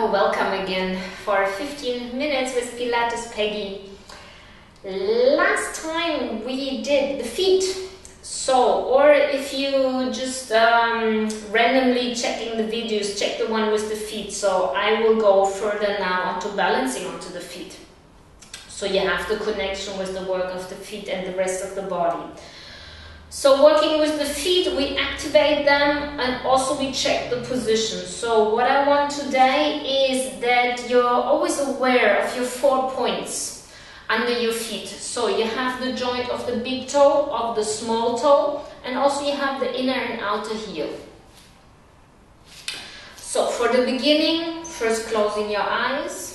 Hello, welcome again for 15 minutes with Pilates Peggy. Last time we did the feet, or if you just randomly checking the videos, check the one with the feet. So I will go further now onto balancing onto the feet. So you have the connection with the work of the feet and the rest of the body. So working with the feet, we activate them and also we check the position. So what I want today is that you're always aware of your 4 points under your feet. So you have the joint of the big toe, of the small toe, and also you have the inner and outer heel. So for the beginning, first closing your eyes.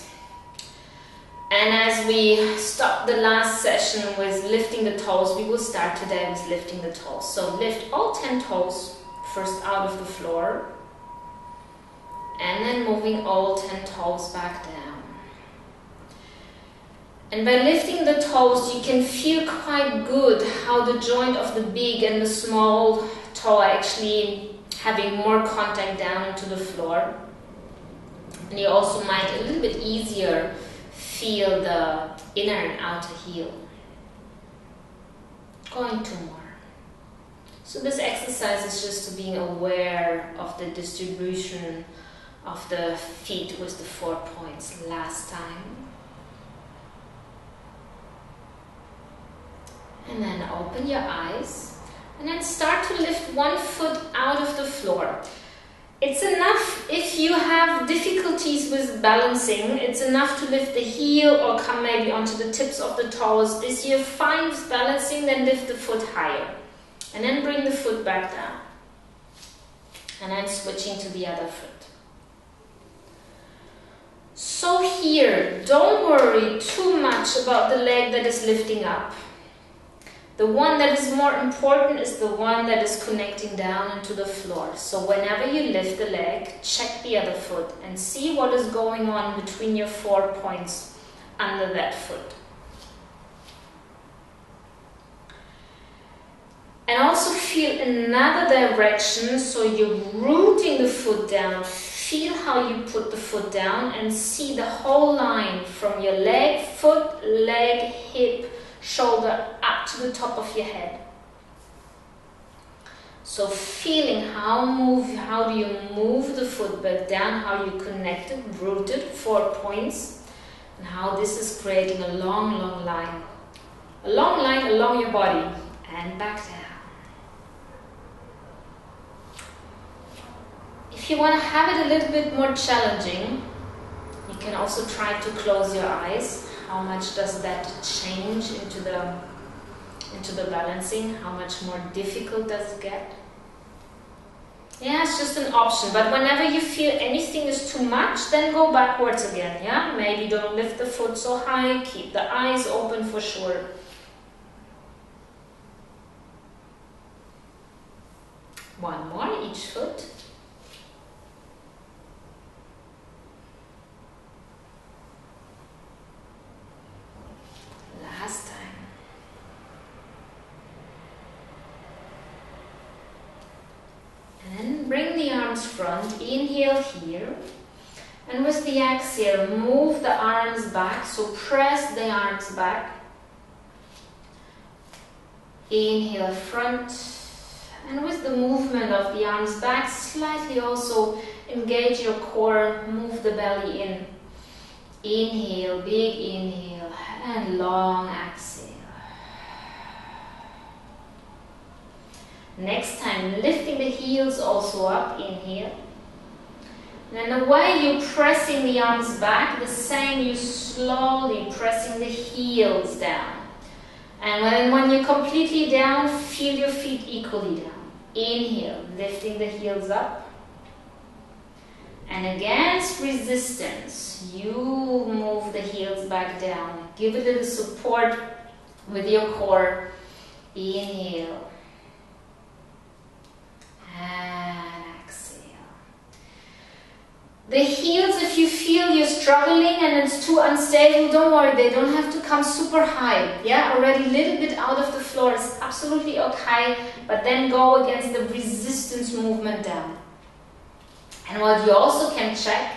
And as we stopped the last session with lifting the toes, we will start today with lifting the toes. So lift all 10 toes first out of the floor. And then moving all 10 toes back down. And by lifting the toes, you can feel quite good how the joint of the big and the small toe are actually having more contact down into the floor. And you also might a little bit easier feel the inner and outer heel. Going 2 more. So this exercise is just being aware of the distribution of the feet with the 4 points last time. And then open your eyes and then start to lift one foot out of the floor. It's enough if you have difficulties with balancing, it's enough to lift the heel or come maybe onto the tips of the toes. If you're fine with balancing, then lift the foot higher. And then bring the foot back down. And then switching to the other foot. So here, don't worry too much about the leg that is lifting up. The one that is more important is the one that is connecting down into the floor. So whenever you lift the leg, check the other foot and see what is going on between your 4 points under that foot. And also feel another direction, so you're rooting the foot down. Feel how you put the foot down and see the whole line from your leg, foot, leg, hip, shoulder up to the top of your head. So feeling how do you move the foot back down, how you connect it, rooted 4 points, and how this is creating a long line. A long line along your body and back down. If you want to have it a little bit more challenging, you can also try to close your eyes. How much does that change into the balancing? How much more difficult does it get? Yeah, it's just an option. But whenever you feel anything is too much, then go backwards again. Yeah, maybe don't lift the foot so high. Keep the eyes open for sure. One more, each foot. Last time. And then bring the arms front, inhale here. And with the exhale, move the arms back, so press the arms back. Inhale front. And with the movement of the arms back, slightly also engage your core, move the belly in. Inhale, big inhale, and long exhale. Next time, lifting the heels also up, inhale. And then the way you're pressing the arms back, the same, you slowly pressing the heels down. And when you're completely down, feel your feet equally down. Inhale, lifting the heels up. And against resistance, you move the heels back down. Give a little support with your core. Inhale. And exhale. The heels, if you feel you're struggling and it's too unstable, don't worry, they don't have to come super high. Yeah, already a little bit out of the floor is absolutely okay, but then go against the resistance movement down. And what you also can check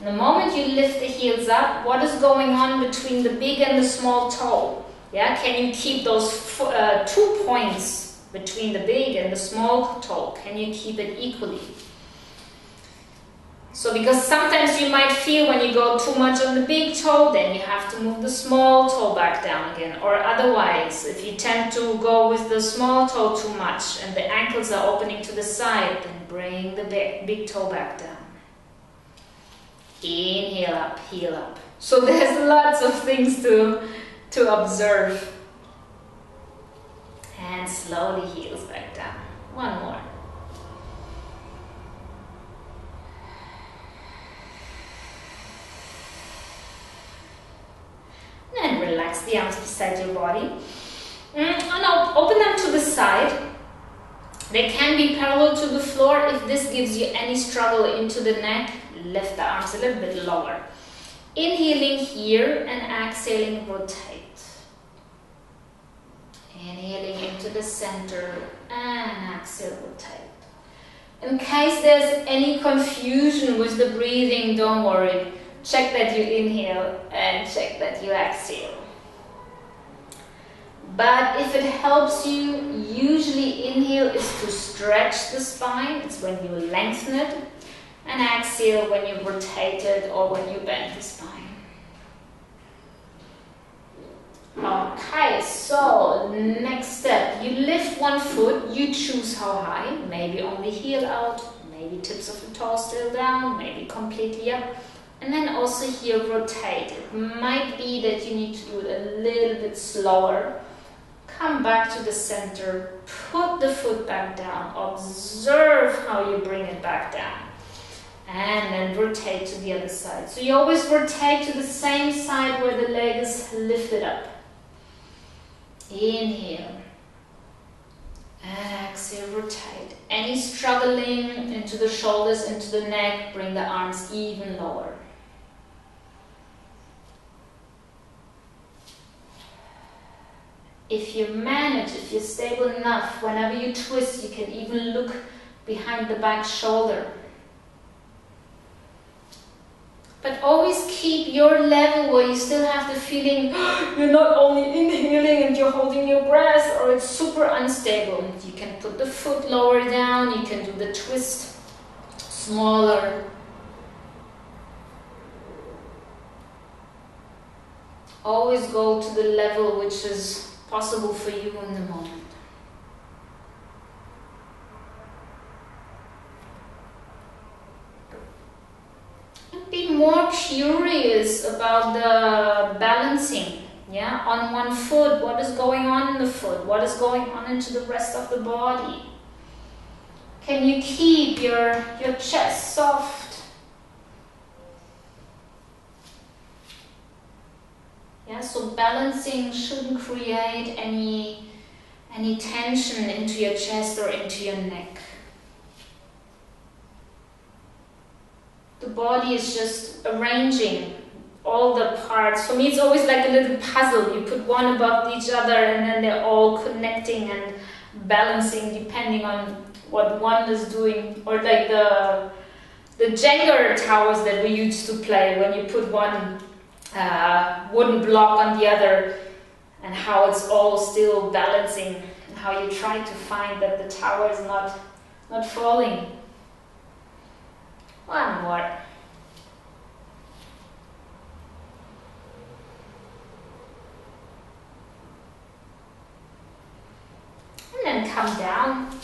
And the moment you lift the heels up, what is going on between the big and the small toe? Yeah, can you keep those 2 points between the big and the small toe? Can you keep it equally? So because sometimes you might feel when you go too much on the big toe, then you have to move the small toe back down again. Or otherwise, if you tend to go with the small toe too much and the ankles are opening to the side, then bring the big toe back down. Inhale up, heel up. So there's lots of things to observe. And slowly heels back down. One more. And relax the arms beside your body. And open them to the side. They can be parallel to the floor. If this gives you any struggle into the neck, lift the arms a little bit lower. Inhaling here and exhaling, rotate. Inhaling into the center and exhale, rotate. In case there's any confusion with the breathing, don't worry. Check that you inhale and check that you exhale. But if it helps you, usually inhale is to stretch the spine. It's when you lengthen it. And exhale when you rotate it or when you bend the spine. Okay, so next step. You lift one foot, you choose how high. Maybe only heel out, maybe tips of the toes still down, maybe completely up. And then also here rotate. It might be that you need to do it a little bit slower. Come back to the center, put the foot back down, observe how you bring it back down. And then rotate to the other side. So you always rotate to the same side where the leg is lifted up. Inhale. Exhale, rotate. Any struggling into the shoulders, into the neck, bring the arms even lower. If you manage, if you're stable enough, whenever you twist, you can even look behind the back shoulder. But always keep your level where you still have the feeling you're not only inhaling and you're holding your breath, or it's super unstable. You can put the foot lower down, you can do the twist smaller. Always go to the level which is possible for you in the moment. Be more curious about the balancing, yeah, on one foot. What is going on in the foot? What is going on into the rest of the body? Can you keep your chest soft? Yeah, so balancing shouldn't create any tension into your chest or into your neck. The body is just arranging all the parts. For me, it's always like a little puzzle. You put one above each other and then they're all connecting and balancing depending on what one is doing. Or like the Jenga towers that we used to play, when you put one wooden block on the other and how it's all still balancing and how you try to find that the tower is not falling. One more. And then come down.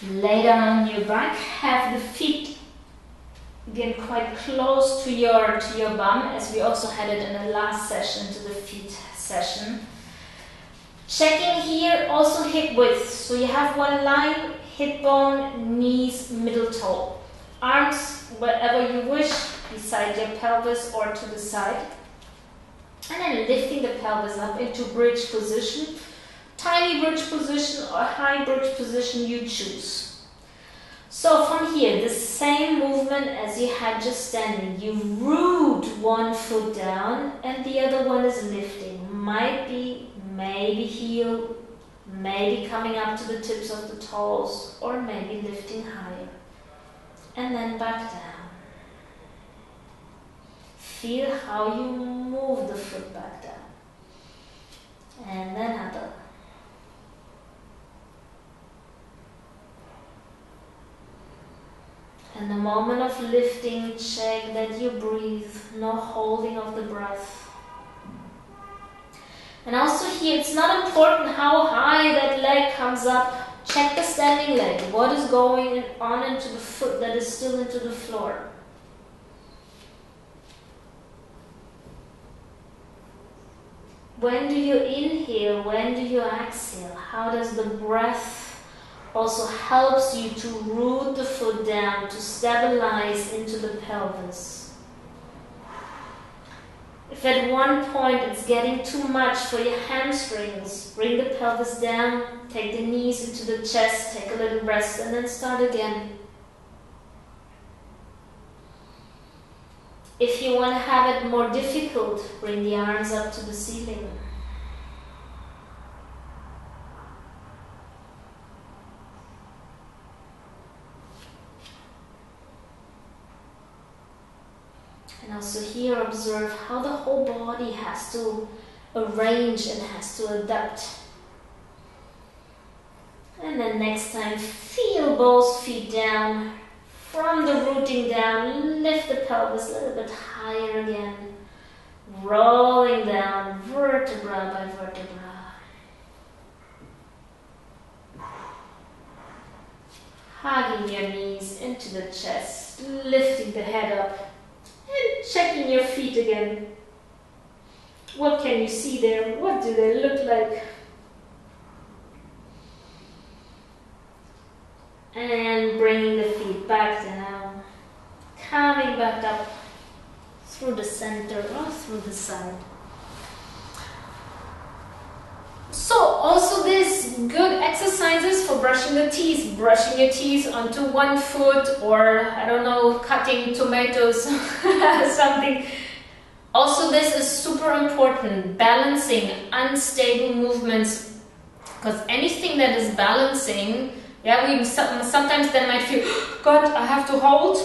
Lay down on your back. Have the feet get quite close to your bum, as we also had it in the last session, to the feet session. Checking here also hip width. So you have one line, hip bone, knees, middle toe. Arms wherever you wish, beside your pelvis or to the side. And then lifting the pelvis up into bridge position. Tiny bridge position or high bridge position, you choose. So from here, the same movement as you had just standing. You root one foot down and the other one is lifting. Might be, maybe heel, maybe coming up to the tips of the toes, or maybe lifting higher. And then back down. Feel how you move the foot back down. And then other. And the moment of lifting, check that you breathe, no holding of the breath. And also here, it's not important how high that leg comes up. Check the standing leg. What is going on into the foot that is still into the floor? When do you inhale? When do you exhale? How does the breath also helps you to root the foot down, to stabilize into the pelvis? If at one point it's getting too much for your hamstrings, bring the pelvis down, take the knees into the chest, take a little rest, and then start again. If you want to have it more difficult, bring the arms up to the ceiling. And also here observe how the whole body has to arrange and has to adapt. And then next time, feel both feet down. From the rooting down, lift the pelvis a little bit higher again. Rolling down, vertebra by vertebra. Hugging your knees into the chest, lifting the head up. And checking your feet again. What can you see there? What do they look like? And bringing the feet back down. Coming back up through the center or through the side. So also this good exercises for brushing the teeth. Brushing your teeth onto one foot, or I don't know, cutting tomatoes, something. Also this is super important, balancing unstable movements, because anything that is balancing, yeah, we sometimes then might feel, God, I have to hold.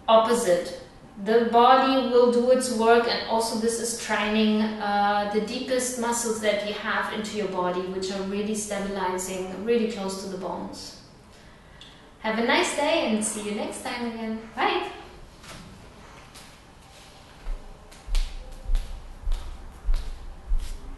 Opposite. The body will do its work, and also this is training the deepest muscles that you have into your body, which are really stabilizing, really close to the bones. Have a nice day and see you next time again. Bye!